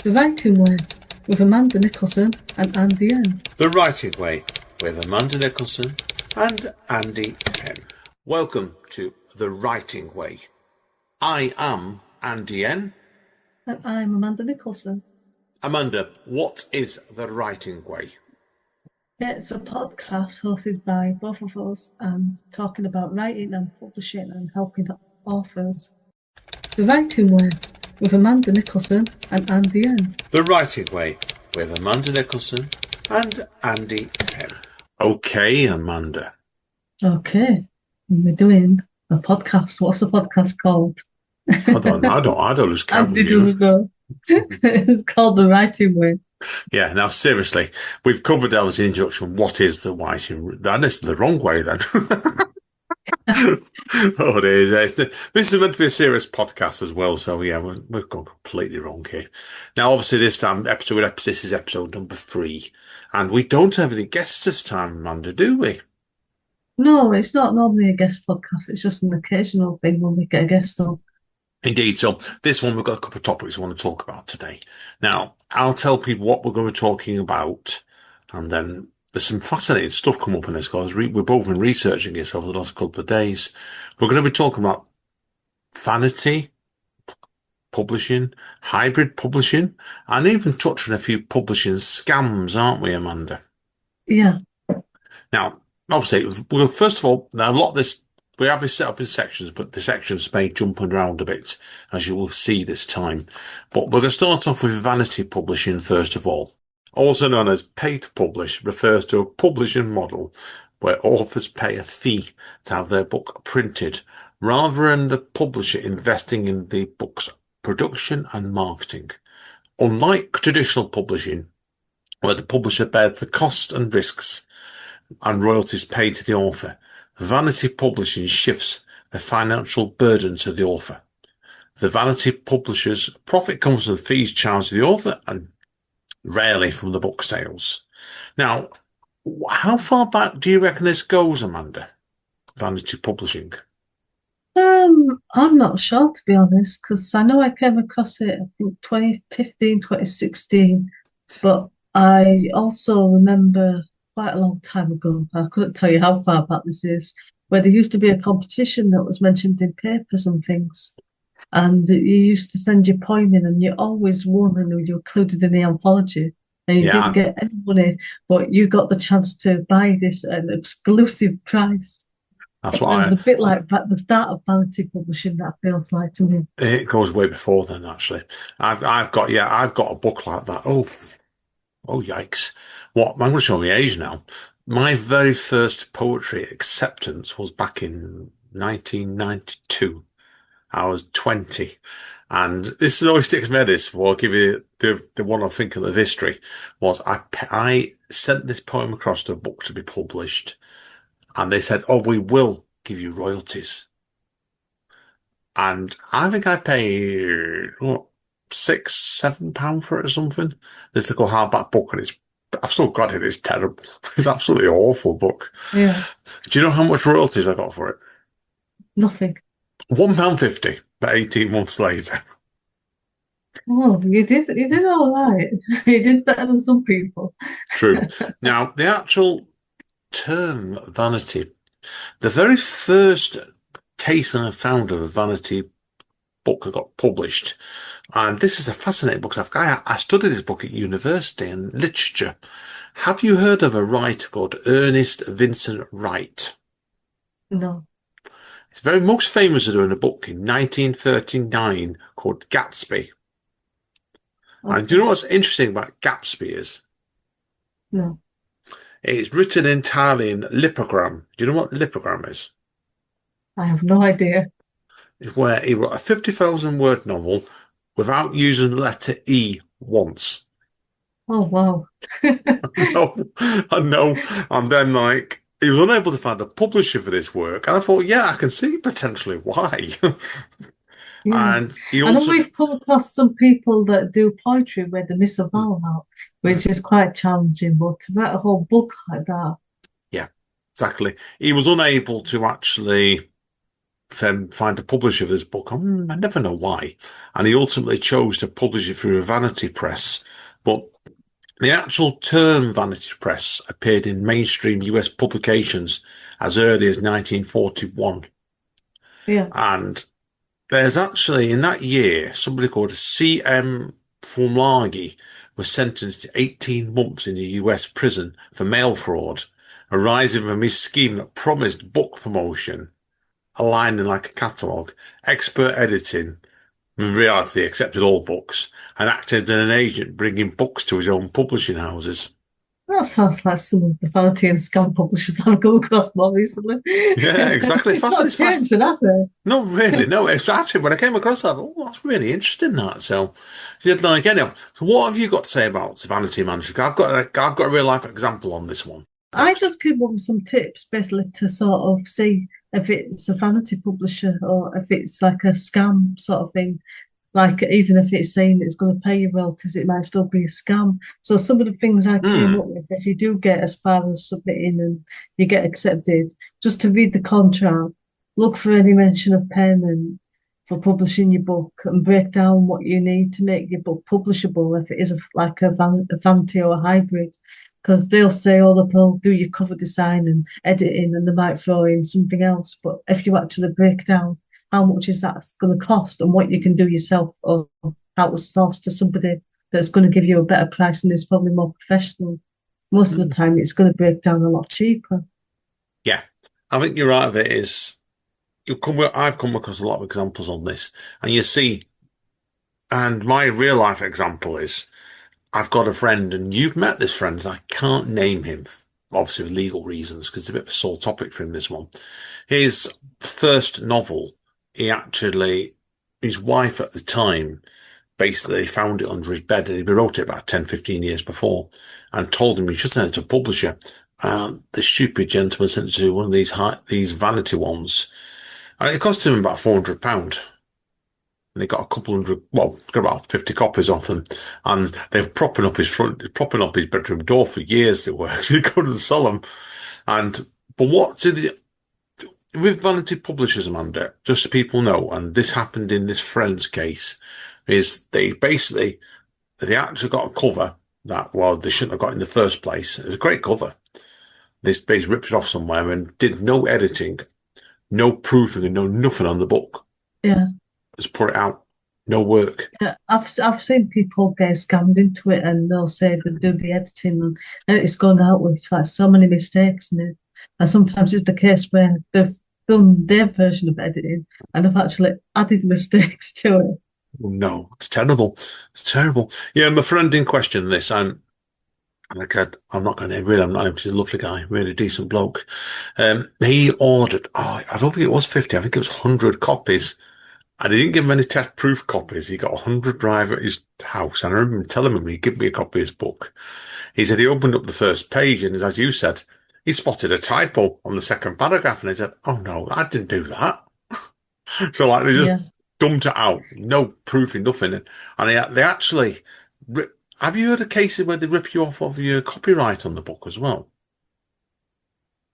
The Writing Way with Amanda Nicholson and Andy N. The Writing Way with Amanda Nicholson and Andy N. Welcome to The Writing Way. I am Andy N. And I'm Amanda Nicholson. Amanda, what is The Writing Way? It's a podcast hosted by both of us and talking about writing and publishing and helping authors. The Writing Way with Amanda Nicholson and Andy N. The Writing Way with Amanda Nicholson and Andy N. Okay, Amanda. Okay, we're doing a podcast. What's the podcast called? I don't lose count with Andy you. doesn't know. It's called The Writing Way. Yeah, now seriously, we've covered that as the introduction. What is the writing? That is the wrong way then. Oh, it is. This is meant to be a serious podcast as well, so yeah, we've gone completely wrong here. Now, obviously, this is episode number 3, and we don't have any guests this time, Amanda, do we? No, it's not normally a guest podcast. It's just an occasional thing when we get a guest on. Indeed. So this one, we've got a couple of topics we want to talk about today. Now, I'll tell people what we're going to be talking about, and then there's some fascinating stuff come up in this, because we've both been researching this over the last couple of days. We're going to be talking about vanity publishing, hybrid publishing, and even touching a few publishing scams, aren't we, Amanda? Yeah. Now, obviously, well, first of all, now a lot of this, we have this set up in sections, but the sections may jump around a bit, as you will see this time. But we're going to start off with vanity publishing first of all. Also known as pay to publish, refers to a publishing model where authors pay a fee to have their book printed, rather than the publisher investing in the book's production and marketing. Unlike traditional publishing, where the publisher bears the costs and risks and royalties paid to the author, vanity publishing shifts the financial burden to the author. The vanity publisher's profit comes from the fees charged to the author and rarely from the book sales. Now, how far back do you reckon this goes, Amanda? Vanity publishing? I'm not sure, to be honest, because I know I came across it, I think 2015, 2016, but I also remember quite a long time ago, I couldn't tell you how far back this is, where there used to be a competition that was mentioned in papers and things. And you used to send your poem in, and you always won, and you were included in the anthology. And you didn't get any money, but you got the chance to buy this at an exclusive price. That's what A bit like the start of vanity publishing, that feels like to me. It goes way before then, actually. I've got a book like that. Oh, yikes! What? I'm going to show my age now. My very first poetry acceptance was back in 1992. I was 20. And this is always sticks me. This, well, I'll give you the one I think of the history was I sent this poem across to a book to be published, and they said, "Oh, we will give you royalties." And I think I paid what, £6, £7 for it or something. This little hardback book, and I've still got it. It's terrible. It's absolutely awful book. Yeah. Do you know how much royalties I got for it? Nothing. £1.50, but 18 months later. Well, you did all right. You did better than some people. True. Now, the actual term vanity, the very first case I found of a vanity book that got published, and this is a fascinating book. I studied this book at university in literature. Have you heard of a writer called Ernest Vincent Wright? No. He's very most famous for doing a book in 1939 called Gatsby. Okay. And do you know what's interesting about Gatsby is? No. It's written entirely in lipogram. Do you know what lipogram is? I have no idea. It's where he wrote a 50,000 word novel without using the letter E once. Oh, wow. I know. And then, he was unable to find a publisher for this work. And I thought, yeah, I can see potentially why. Yeah. And he I know also, we've come across some people that do poetry where they miss a vowel out, which is quite challenging, but to write a whole book like that. yeah, exactly. He was unable to actually find a publisher for this book. I never know why. And he ultimately chose to publish it through a vanity press. But the actual term vanity press appeared in mainstream US publications as early as 1941. Yeah. And there's actually, in that year, somebody called C.M. Formlagi was sentenced to 18 months in a US prison for mail fraud, arising from his scheme that promised book promotion, aligning like a catalogue, expert editing. In reality, he accepted all books and acted as an agent bringing books to his own publishing houses. That sounds like some of the vanity and scam publishers I've come across more recently. Yeah, exactly. It's It's fascinating. not It's fast. changed, has it? No, really, no. It's actually when I came across that, oh, that's really interesting. That so, you'd like anyway. So, what have you got to say about vanity management? I've got a real life example on this one. I Next, just came up with some tips basically to sort of see if it's a vanity publisher or if it's like a scam sort of thing. Like even if it's saying it's going to pay you royalties, it might still be a scam. So some of the things I came hmm, up with, if you do get as far as submitting and you get accepted, just to read the contract, look for any mention of payment for publishing your book and break down what you need to make your book publishable if it is like a vanity or a hybrid. Because they'll say, oh, they'll do your cover design and editing and they might throw in something else. But if you actually break down how much is that going to cost and what you can do yourself or outsource to somebody that's going to give you a better price and is probably more professional. Most of the time, it's going to break down a lot cheaper. yeah, I think you're right. Of it is I've come across a lot of examples on this, and you see, and my real life example is I've got a friend, and you've met this friend, and I can't name him, obviously for legal reasons, because it's a bit of a sore topic for him, this one. His first novel, he actually, his wife at the time basically found it under his bed, and he wrote it about 10, 15 years before, and told him he should send it to a publisher. The stupid gentleman sent it to one of these vanity ones, and it cost him about £400. And he got a couple hundred, well, got about 50 copies off them. And they're propping up his bedroom door for years. It works. He couldn't sell them. And, but what did it, with vanity publishers, Amanda, just so people know, and this happened in this friend's case, is they actually got a cover that, well, they shouldn't have got in the first place. It was a great cover. This base ripped it off somewhere and did no editing, no proofing, and no nothing on the book. Yeah, Just put it out. No work. yeah. I've seen people get scammed into it, and they'll say they do the editing, and it's gone out with like so many mistakes in it. And sometimes it's the case where they've done their version of editing and have actually added mistakes to it. No, it's terrible. It's terrible. Yeah, my friend in question, this, like I'm not going to really, I'm not, he's a lovely guy, really decent bloke. He ordered, oh, I don't think it was 50, I think it was 100 copies. And he didn't give him any test proof copies. He got 100 drive at his house. And I remember him telling him he'd give me a copy of his book. He said he opened up the first page, and as you said, he spotted a typo on the second paragraph, and he said, "Oh no, I didn't do that." So like they just Yeah. dumped it out, no proofing, nothing. And they actually have you heard of cases where they rip you off of your copyright on the book as well?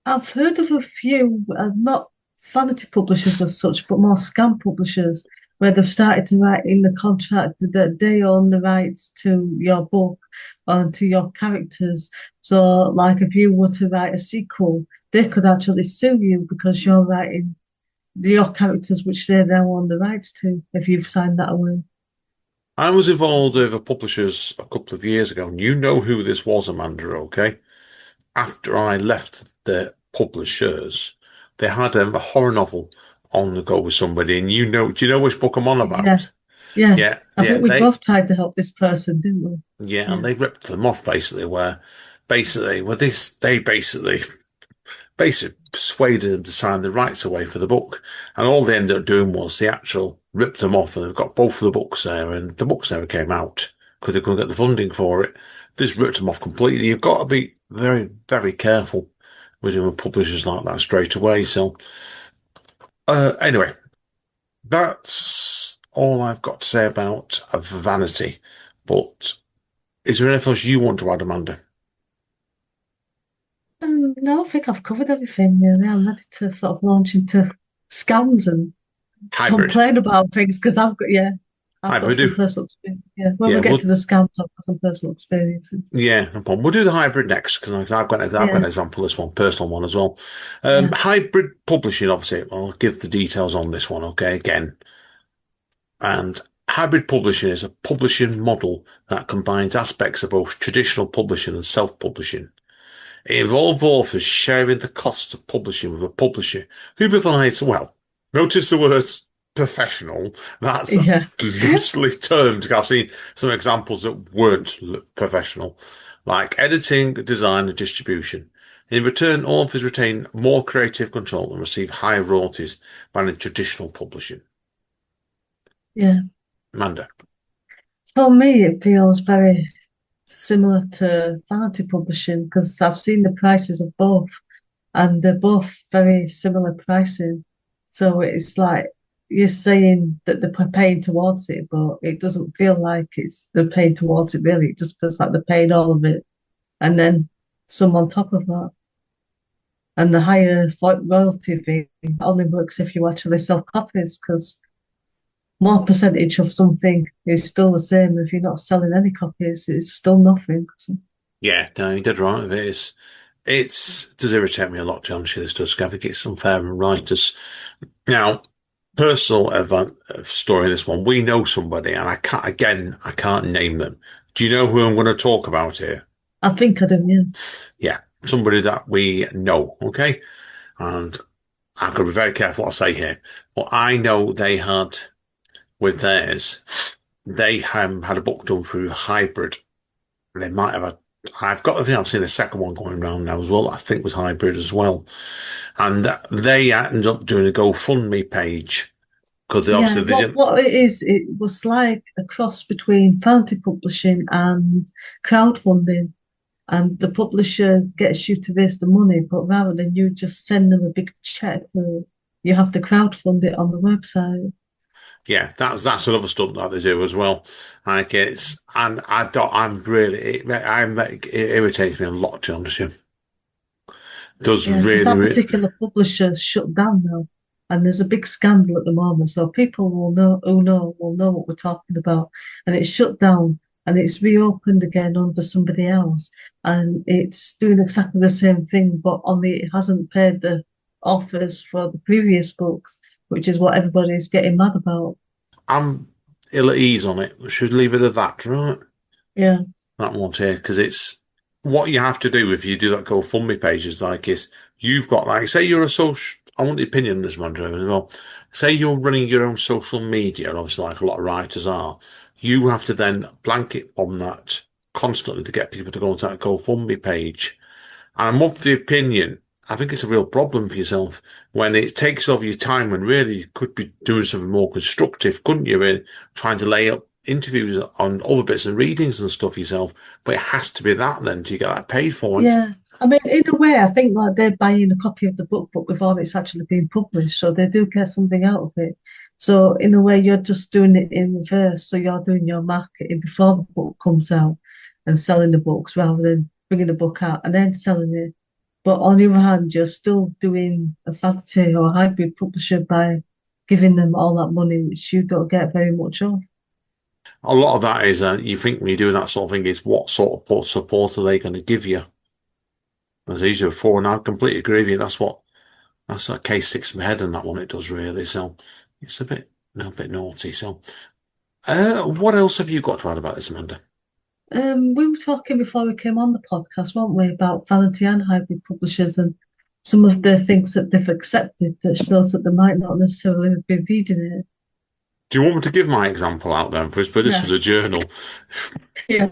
I've heard of a few, not vanity publishers as such, but more scam publishers, where they've started to write in the contract that they own the rights to your book or to your characters. So, like, if you were to write a sequel, they could actually sue you because you're writing your characters, which they now own the rights to, if you've signed that away. I was involved with a publishers a couple of years ago, and you know who this was, Amanda, okay? After I left the publishers, they had a horror novel on the go with somebody, and do you know which book I'm on Yeah, about? yeah. Yeah, I yeah, think we both tried to help this person, didn't we? and Yeah, they ripped them off basically, they basically persuaded them to sign the rights away for the book, and all they ended up doing was the actual ripped them off, and they've got both of the books there, and the books never came out because they couldn't get the funding for it. This ripped them off completely. You've got to be very, very careful with doing publishers like that straight away. So, anyway, that's all I've got to say about vanity. But is there anything else you want to add, Amanda? no, I think I've covered everything really. I'm ready to sort of launch into scams and Hybrid. complain about things because I've got Hybrid. some personal experience. Yeah, when Yeah, we get we'll to the scams, I've got some personal experiences. yeah, no problem. We'll do the hybrid next because I've got an Yeah, example of this one, personal one as well. yeah, Hybrid publishing, obviously, I'll give the details on this one, okay, again. And hybrid publishing is a publishing model that combines aspects of both traditional publishing and self-publishing. It involves authors sharing the costs of publishing with a publisher who provides, well, notice the words professional. That's yeah, loosely termed. I've seen some examples that weren't professional, like editing, design, and distribution. In return, authors retain more creative control and receive higher royalties than in traditional publishing. yeah. Amanda. For me, it feels very similar to vanity publishing because I've seen the prices of both, and they're both very similar pricing. So it's like you're saying that they're paying towards it, but it doesn't feel like it's they're paying towards it really. It just feels like they're paying all of it and then some on top of that. And the higher royalty fee only works if you actually sell copies because more percentage of something is still the same. If you're not selling any copies, it's still nothing. So, Yeah, no, you did right with it. It's does irritate me a lot, to honestly, this does. I think it's unfair and writers. Now, personal event story in this one. We know somebody, and I can't name them. Do you know who I'm going to talk about here? I think I do, yeah. Yeah, somebody that we know, okay? And I've got to be very careful what I say here. But I know they had, with theirs, they had a book done through Hybrid. They might have a, I've got, I think I've seen a second one going around now as well. I think was Hybrid as well. And they ended up doing a GoFundMe page because they Yeah, obviously they didn't. what it is, it was like a cross between fantasy publishing and crowdfunding. And the publisher gets you to raise the money, but rather than you just send them a big check for it, you have to crowdfund it on the website. Yeah, that's another stunt that they do as well. Like it's, and I don't, I'm really, it irritates me a lot, to be honest with you. It does Yeah, because really, that really, particular publisher's shut down now, and there's a big scandal at the moment. So people will know what we're talking about, and it's shut down and it's reopened again under somebody else, and it's doing exactly the same thing, but only it hasn't paid the authors for the previous books, which is what everybody's getting mad about. I'm ill at ease on it. We should leave it at that, right? Yeah, That one here, because it's what you have to do if you do that GoFundMe page is like is you've got like say you're a social. I want the opinion of this man, Trevor, as well. Say you're running your own social media, obviously like a lot of writers are. You have to then blanket on that constantly to get people to go onto that GoFundMe page. And I'm of the opinion, I think it's a real problem for yourself when it takes over your time when really you could be doing something more constructive, couldn't you? Really trying to lay up interviews on other bits and readings and stuff yourself. But it has to be that then to get that paid for. And yeah. I mean, in a way, I think like they're buying a copy of the book, but before it's actually been published, so they do get something out of it. So in a way, you're just doing it in reverse. So you're doing your marketing before the book comes out and selling the books rather than bringing the book out and then selling it. But on the other hand, you're still doing a fantasy or a hybrid publisher by giving them all that money, which you don't get very much of. a lot of that is, you think when you're doing that sort of thing is what sort of support are they going to give you? As easier before, and I completely agree with you. That's a case sticks in my head on that one. It does really. So it's a bit naughty. So, what else have you got to add about this, Amanda? We were talking before we came on the podcast, weren't we, about vanity and hybrid publishers and some of the things that they've accepted that shows that they might not necessarily have been reading it. Do you want me to give my example out then first? But this Yeah, was a journal. yeah,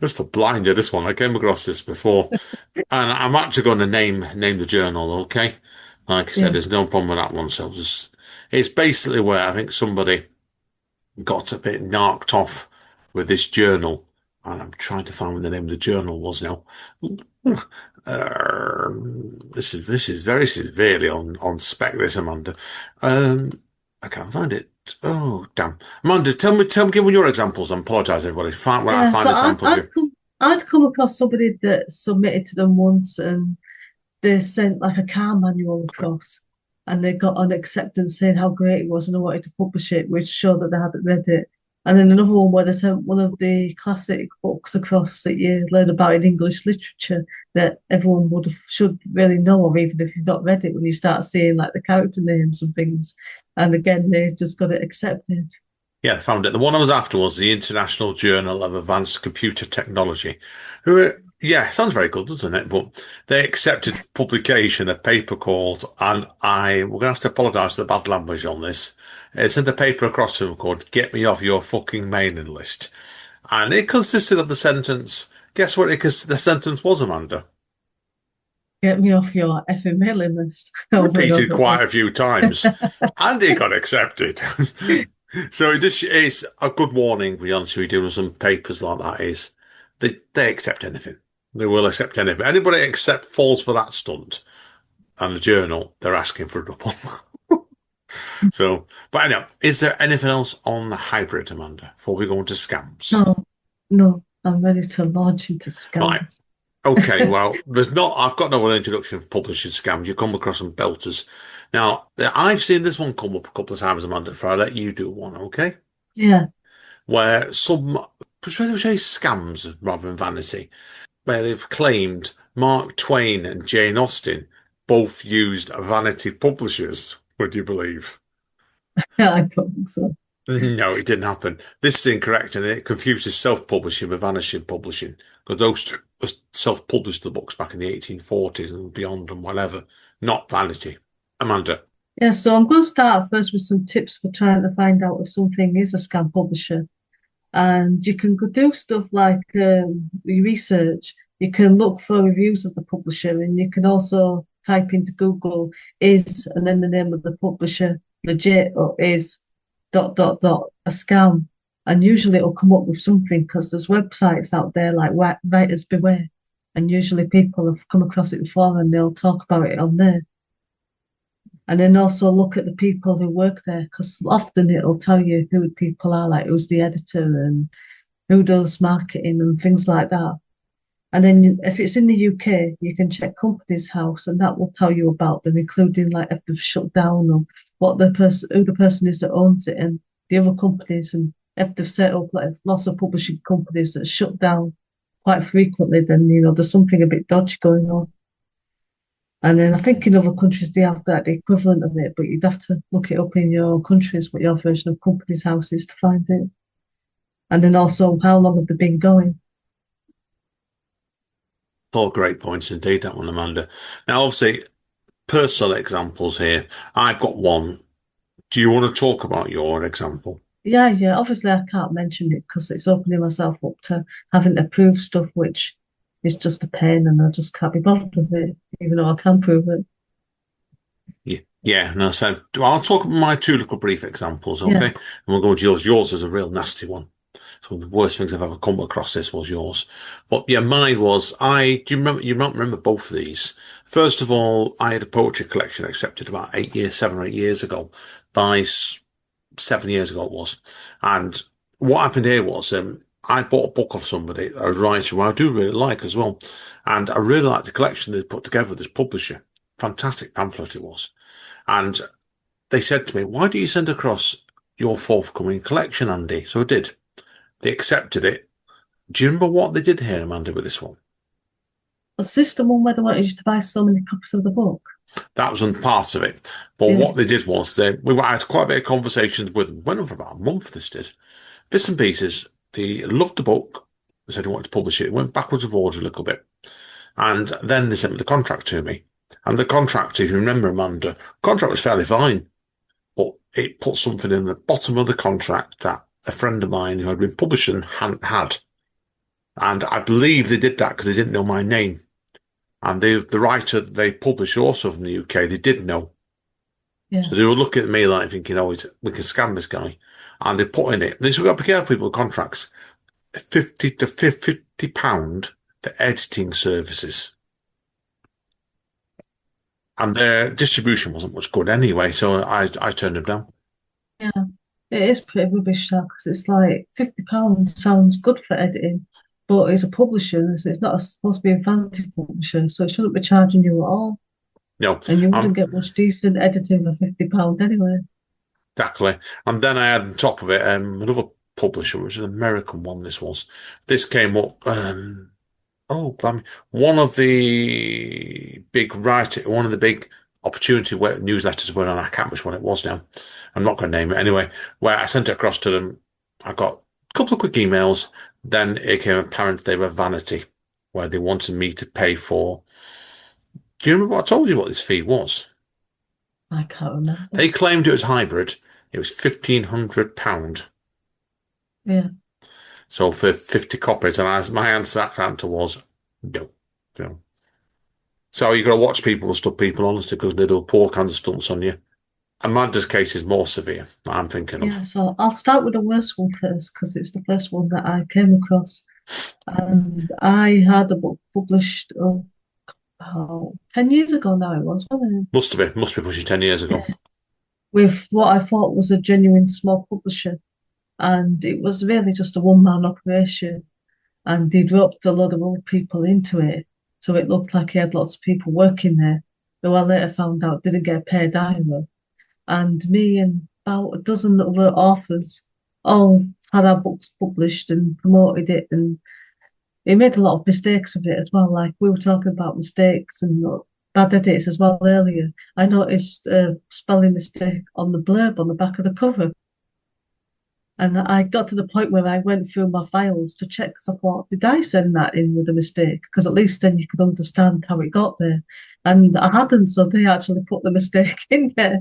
Just to blind you, this one. I came across this before. And I'm actually going to name the journal, okay? Like I said, yeah, there's no problem with that one. So it's basically where I think somebody got a bit narked off with this journal. And I'm trying to find what the name of the journal was now. This is very severely on spec, this, Amanda. Um, I can't find it. Oh, damn. Amanda, tell me, give me your examples. I apologise, everybody. When I yeah. find So a sample of you. I'd come across somebody that submitted to them once and they sent like a car manual across. and they got an acceptance saying how great it was and they wanted to publish it, which showed that they hadn't read it. And then another one where they sent one of the classic books across that you learn about in English literature that everyone should really know of, even if you've not read it, when you start seeing like the character names and things. And again, they just got it accepted. Yeah, I found it. The one I was after was the International Journal of Advanced Computer Technology. Who, yeah, sounds very good, doesn't it? But they accepted publication a paper called, and we're gonna have to apologise for the bad language on this. It sent a paper across to them called "Get Me Off Your Fucking Mailing List," and it consisted of the sentence. Guess what? The sentence was, Amanda. Get me off your effing mailing list over and Repeated over quite again. a few times, and it got accepted. So it just is a good warning, to be honest with you, doing some papers like that is they accept anything. They will accept anything. Anybody except falls for that stunt and the journal, they're asking for a double. So, but anyway, is there anything else on the hybrid, Amanda, before we go into scams? No, no, I'm ready to launch into Right. scams. Okay, well, I've got no introduction for publishing scams. You come across some belters. Now, I've seen this one come up a couple of times, Amanda, before I let you do one, okay? Yeah, Where some, should we say scams rather than vanity, where they've claimed Mark Twain and Jane Austen both used vanity publishers, would you believe? I don't think so. No, it didn't happen. This is incorrect, and it confuses self-publishing with vanishing publishing, because those two self-published the books back in the 1840s and beyond and whatever, not vanity. Amanda. Yeah, so I'm going to start first with some tips for trying to find out if something is a scam publisher. And you can go do stuff like research. You can look for reviews of the publisher, and you can also type into Google is and then the name of the publisher legit or is dot dot dot a scam. And usually it'll come up with something because there's websites out there like Writers Beware, and usually people have come across it before and they'll talk about it on there. And then also look at the people who work there because often it'll tell you who the people are, like who's the editor and who does marketing and things like that. And then if it's in the UK, you can check Companies House and that will tell you about them, including like if they've shut down or what the person, who the person is that owns it and the other companies. And if they've set up like lots of publishing companies that shut down quite frequently, then, there's something a bit dodgy going on. And then I think in other countries they have that the equivalent of it, but you'd have to look it up in your countries what your version of Companies House is to find it. And then also how long have they been going? All great points indeed, that one, Amanda. Now, obviously, personal examples here. I've got one. Do you want to talk about your example? Yeah, yeah. Obviously I can't mention it because it's opening myself up to having to prove stuff which is just a pain and I just can't be bothered with it, even though I can prove it. Yeah, yeah, no, so I'll talk about my two little brief examples, okay? Yeah. And we'll go to yours. Yours is a real nasty one. So the worst things I've ever come across this was yours. But yeah, mine was do you remember you might remember both of these. First of all, I had a poetry collection accepted about 8 years, 7 or 8 years ago, by 7 years ago it was. And what happened here was I bought a book off somebody, a writer who I do really like as well. And I really liked the collection they put together, this publisher. Fantastic pamphlet it was. And they said to me, why do you send across your forthcoming collection, Andy? So I did. They accepted it. Do you remember what they did here, Amanda, with this one? Was this the one where they wanted you to buy so many copies of the book? That was one part of it. But Yeah. what they did was I had quite a bit of conversations with them. Went on for about a month, this did. Bits and pieces. They loved the book. They said they wanted to publish it. It went backwards and forwards a little bit. And then they sent the contract to me. And the contract, if you remember, Amanda, contract was fairly fine. But it put something in the bottom of the contract that a friend of mine who had been publishing hadn't had. And I believe they did that because they didn't know my name. And the writer that they published also from the UK, they did know. Yeah. So they were looking at me like thinking, oh, we can scam this guy. And they put in it. This we've got to be careful people with contracts. 50 to £50 for editing services. And their distribution wasn't much good anyway, so I turned them down. Yeah. It is pretty rubbish now because it's like £50 sounds good for editing, but it's a publisher, and it's not supposed to be a fancy publisher, so it shouldn't be charging you at all. No, And you wouldn't um, get much decent editing for £50 anyway. exactly. And then I had on top of it another publisher, which is an American one. This was. This came up. Oh, blimey. One of the big one of the big opportunity newsletters were on. I can't remember which one it was now. I'm not going to name it anyway. Where I sent it across to them. I got a couple of quick emails. Then it became apparent they were vanity, where they wanted me to pay for. Do you remember what I told you what this fee was? I can't remember. They claimed it was hybrid. It was £1,500. Yeah. So for 50 copies, and as my answer was no. No. So you got to watch people and stuff people honestly because they do poor kinds of stunts on you. Amanda's case is more severe, I'm thinking Yeah, of. so I'll start with the worst one first because it's the first one that I came across. And I had a book published about 10 years ago now, it was, wasn't Must be pushing 10 years it? ago. Yeah. With what I thought was a genuine small publisher. And it was really just a one-man operation. And he dropped a lot of old people into it. So it looked like he had lots of people working there, who I later found out didn't get paid either. And me and about a dozen other authors all had our books published and promoted it. And he made a lot of mistakes with it as well. Like we were talking about mistakes and bad edits as well earlier. I noticed a spelling mistake on the blurb on the back of the cover. And I got to the point where I went through my files to check because I thought, did I send that in with a mistake? Because at least then you could understand how it got there. And I hadn't, so they actually put the mistake in there.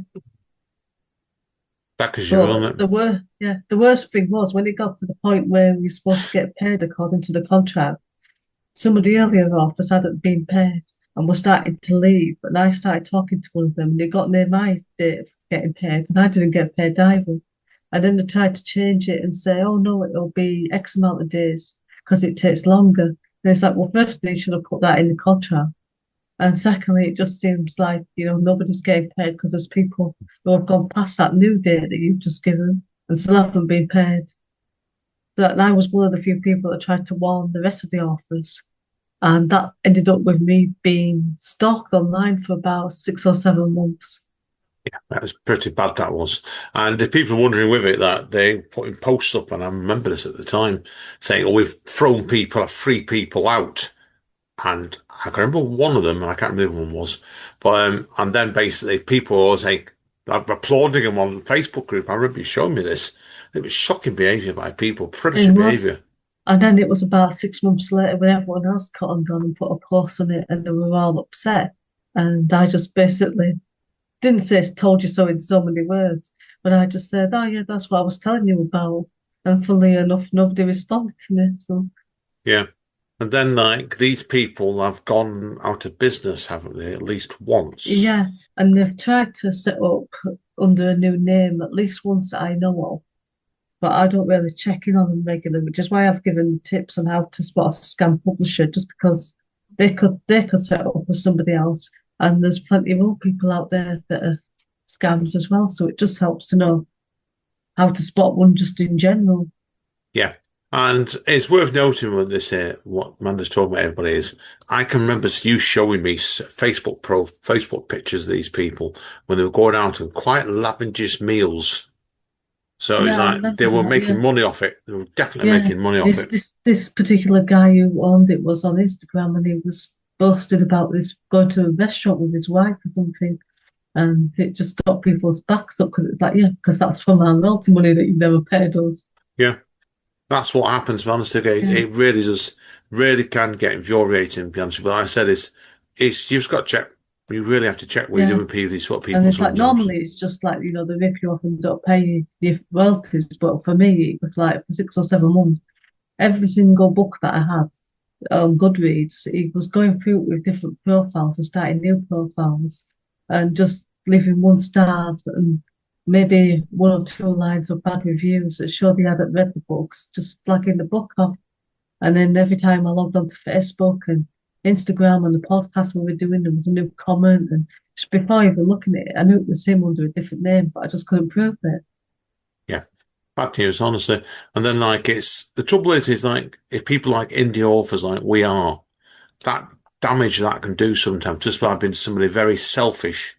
That because you But own it. the worst thing was when it got to the point where we are supposed to get paid according to the contract. Some of the earlier offers hadn't been paid and were starting to leave. And I started talking to one of them, and they got near my date of getting paid, and I didn't get paid either. And then they tried to change it and say, oh no, it'll be X amount of days because it takes longer. And it's like, well, firstly, you should have put that in the contract. And secondly, it just seems like, nobody's getting paid because there's people who have gone past that new date that you've just given and still haven't been paid. But I was one of the few people that tried to warn the rest of the authors. And that ended up with me being stalked online for about 6 or 7 months. That was pretty bad, that was. And if people are wondering with it that they putting posts up, and I remember this at the time, saying, oh, we've thrown people, free people out. And I can remember one of them, and I can't remember who one was. But and then basically people were saying, like, applauding him on the Facebook group. I remember you showing me this. It was shocking behaviour by people, It predatory was. behaviour. And then it was about 6 months later when everyone else got undone and put a post on it and they were all upset. And I just basically didn't say told you so in so many words, but I just said, oh yeah, that's what I was telling you about. And funnily enough, nobody responded to me. So Yeah. And then like these people have gone out of business, haven't they? At least once. yeah, and they've tried to set up under a new name at least once that I know of. But I don't really check in on them regularly, which is why I've given tips on how to spot a scam publisher, just because they could set up with somebody else, and there's plenty of old people out there that are scams as well. So it just helps to know how to spot one just in general. Yeah. And it's worth noting with this here, what Amanda's talking about everybody is, I can remember you showing me Facebook pictures of these people when they were going out on quite lavish meals. So it's Yeah, I like they remember were that. making Yeah, money off it. They were definitely yeah. making money off This it. this this particular guy who owned it was on Instagram, and he was boasted about this going to a restaurant with his wife or something, and it just got people's backs up because it's like, yeah, because that's from our wealthy money that you never paid us. Yeah. That's what happens, man. Honestly, Yeah, it really does, really can get infuriating, to be honest with you. But like I said, it's, you've got to check, you really have to check what you're yeah. doing with people, these sort of And people it's like sometimes. normally it's just like, they rip you off and don't pay you your royalties. But for me, it was like for 6 or 7 months, every single book that I had on Goodreads, it was going through it with different profiles and starting new profiles and just leaving one star and maybe one or two lines of bad reviews that showed they hadn't read the books, just flagging the book off. And then every time I logged onto Facebook and Instagram and the podcast we were doing, there was a new comment. And just before even looking at it, I knew it was him under a different name, but I just couldn't prove it. Yeah. Bad news, honestly. And then like the trouble is like if people like indie authors like we are, that damage that can do sometimes just by being somebody very selfish.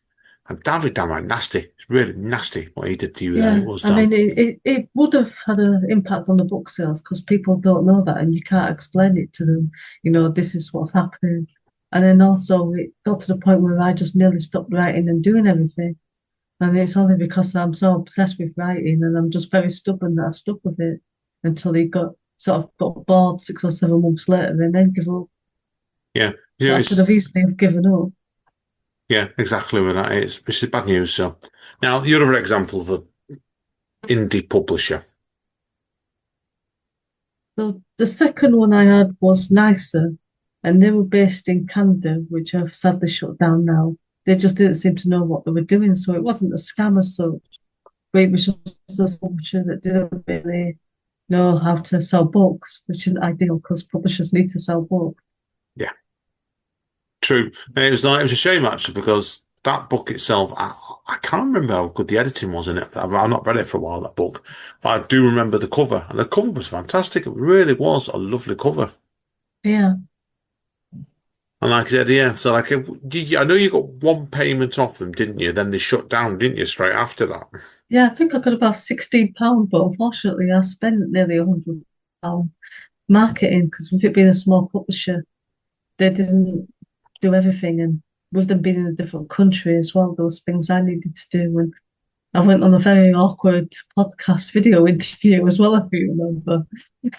And David downright nasty. It's really nasty what he did to you there. Yeah, It was I Dan. mean, it would have had an impact on the book sales because people don't know that and you can't explain it to them. This is what's happening. And then also, it got to the point where I just nearly stopped writing and doing everything. And it's only because I'm so obsessed with writing and I'm just very stubborn that I stuck with it until he got bored 6 or 7 months later and then give up. Yeah. But I could have easily have given up. Yeah, exactly where that is, which is bad news. So now you're another example of an indie publisher. So the second one I had was nicer, and they were based in Canada, which have sadly shut down now. They just didn't seem to know what they were doing, so it wasn't a scam as such, but it was just a publisher that didn't really know how to sell books, which isn't ideal because publishers need to sell books. Yeah, true. And it was a shame actually because that book itself, I can't remember how good the editing was in it. I've not read it for a while, that book, but I do remember the cover, and the cover was fantastic. It really was a lovely cover. Yeah, And like I said, yeah, so like I know you got one payment off them, didn't you? Then they shut down, didn't you? Straight after that. yeah, I think I got about £16, but unfortunately, I spent nearly £100 marketing because with it being a small publisher, they didn't do everything. And with them being in a different country as well, there was things I needed to do. And I went on a very awkward podcast video interview as well, if you remember.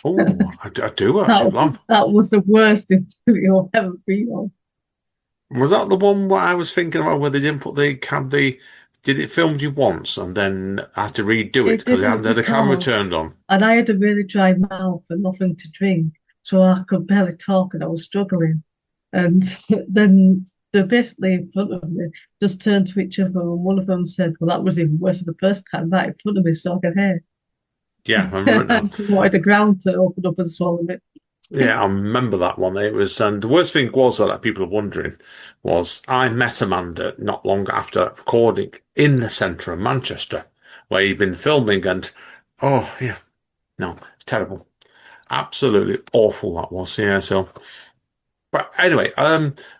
Oh, I do actually. That that was the worst interview I've ever been on. Was that the one where I was thinking about where they didn't put did it filmed you once and then had to redo it It because they hadn't didn't had the camera record, turned on? and I had a really dry mouth and nothing to drink, so I could barely talk and I was struggling. And then they're basically in front of me, just turned to each other, and one of them said, "Well, that was even worse than the first time, right in front of me, so I could hear." Yeah, I remember it now. And she wanted the ground to open up and swallow it. Yeah, I remember that one. It was, and the worst thing was that people are wondering was I met Amanda not long after that recording in the centre of Manchester where he'd been filming and, oh, yeah, no, it's terrible. Absolutely awful that was. Yeah, so. But anyway,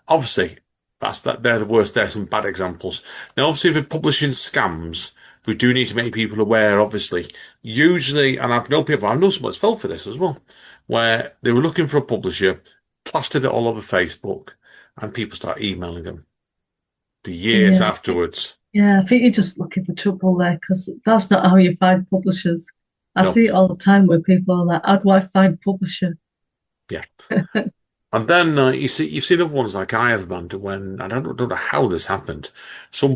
obviously they're the worst. They're some bad examples. Now, obviously, with publishing scams, we do need to make people aware. Obviously, usually, and I know someone that's fell for this as well, where they were looking for a publisher, plastered it all over Facebook, and people start emailing them for years Yeah, afterwards. yeah, I think you're just looking for trouble there because that's not how you find publishers. I No, see it all the time where people are like, "How do I find publisher?" yeah. And then you've seen other ones like I have, Amanda, when I don't know how this happened. Some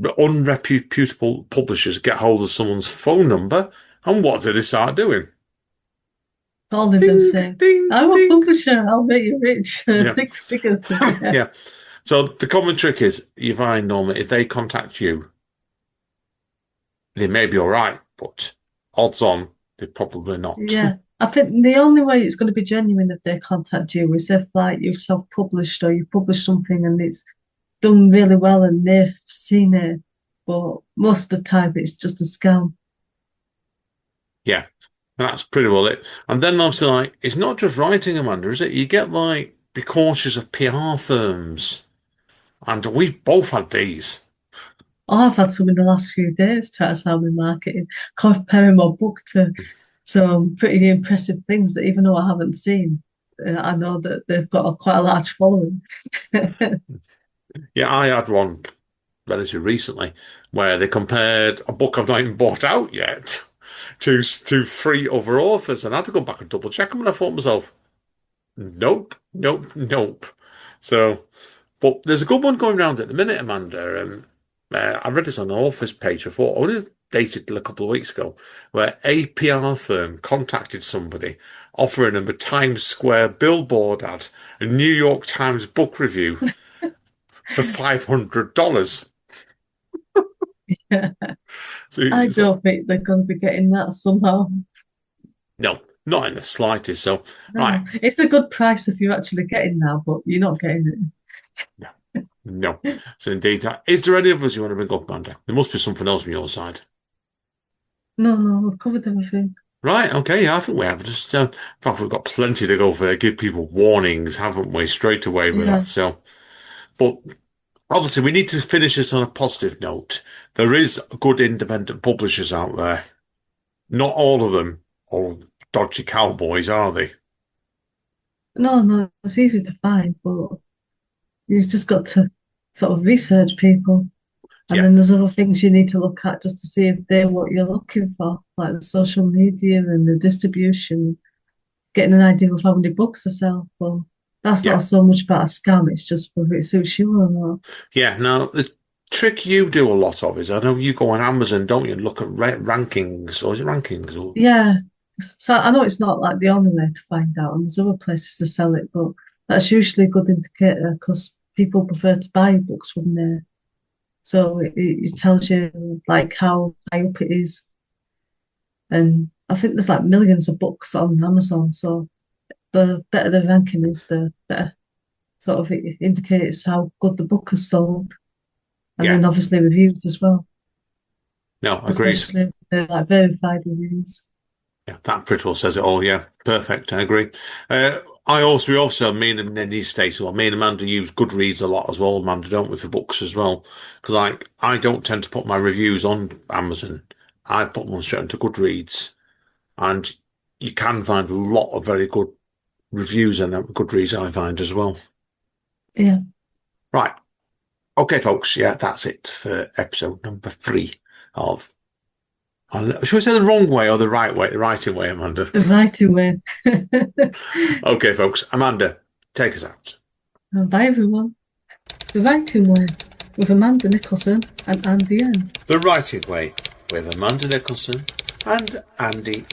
unreputable publishers get hold of someone's phone number, and what do they start doing? Calling them Ding, saying, ding, "I'm a ding. publisher. I'll make you rich, Yeah, 6 figures." Yeah, yeah. So the common trick is you find normally if they contact you, they may be all right, but odds on they're probably not. yeah. I think the only way it's going to be genuine if they contact you is if like you've self-published or you publish something and it's done really well and they've seen it. But most of the time it's just a scam. Yeah, that's pretty well it. And then obviously, like, it's not just writing, Amanda, is it? You get like be cautious of PR firms, and we've both had these. Oh, I've had some in the last few days try to sell me marketing, comparing my book to some pretty impressive things that even though I haven't seen, I know that they've got quite a large following. Yeah, I had one relatively recently where they compared a book I've not even bought out yet to three other authors, and I had to go back and double check them, and I thought to myself, nope, nope, nope. So, but there's a good one going around at the minute, Amanda. I read this on the author's page before, only dated a couple of weeks ago, where a PR firm contacted somebody offering them a Times Square billboard ad, a New York Times book review for $500. I So, don't think they're going to be getting that somehow. no, not in the slightest. So, right, No, it's a good price if you're actually getting that, but you're not getting it. no, no. So, indeed, is there any others you want to bring up, Amanda? There must be something else from your side. No, no, we've covered everything. Right, okay, yeah, I think we have just, in fact, we've got plenty to go for. Give people warnings, haven't we, straight away with Yeah. that. So, but obviously, we need to finish this on a positive note. There is good independent publishers out there. Not all of them are dodgy cowboys, are they? No, no, it's easy to find, but you've just got to sort of research people. And Yeah, then there's other things you need to look at just to see if they're what you're looking for, like the social media and the distribution, getting an idea of how many books to sell. But that's yeah, not so much about a scam, it's just whether it suits you or not. yeah. Now, the trick you do a lot of is I know you go on Amazon, don't you, and look at rankings, or is it rankings? Or Yeah. So I know it's not like the only way to find out, and there's other places to sell it, but that's usually a good indicator because people prefer to buy books from there. So it tells you like how high up it is. And I think there's like millions of books on Amazon. So the better the ranking is, the better sort of it indicates how good the book has sold. And yeah, then obviously reviews as well, no, agreed. especially if they're like verified reviews. Yeah, that pretty well says it all. Yeah, perfect. I agree. We also, me and these states, well, me and Amanda use Goodreads a lot as well, Amanda, don't we, for books as well? Because I don't tend to put my reviews on Amazon. I put them straight into Goodreads, and you can find a lot of very good reviews on Goodreads, I find as well. Yeah, Right. Okay, folks. Yeah, that's it for episode number 3 of. Should we say the wrong way or the right way? The writing way, Amanda. the writing way. Okay, folks. Amanda, take us out. Bye everyone. The writing way with Amanda Nicholson and Andy N. The Writing Way with Amanda Nicholson and Andy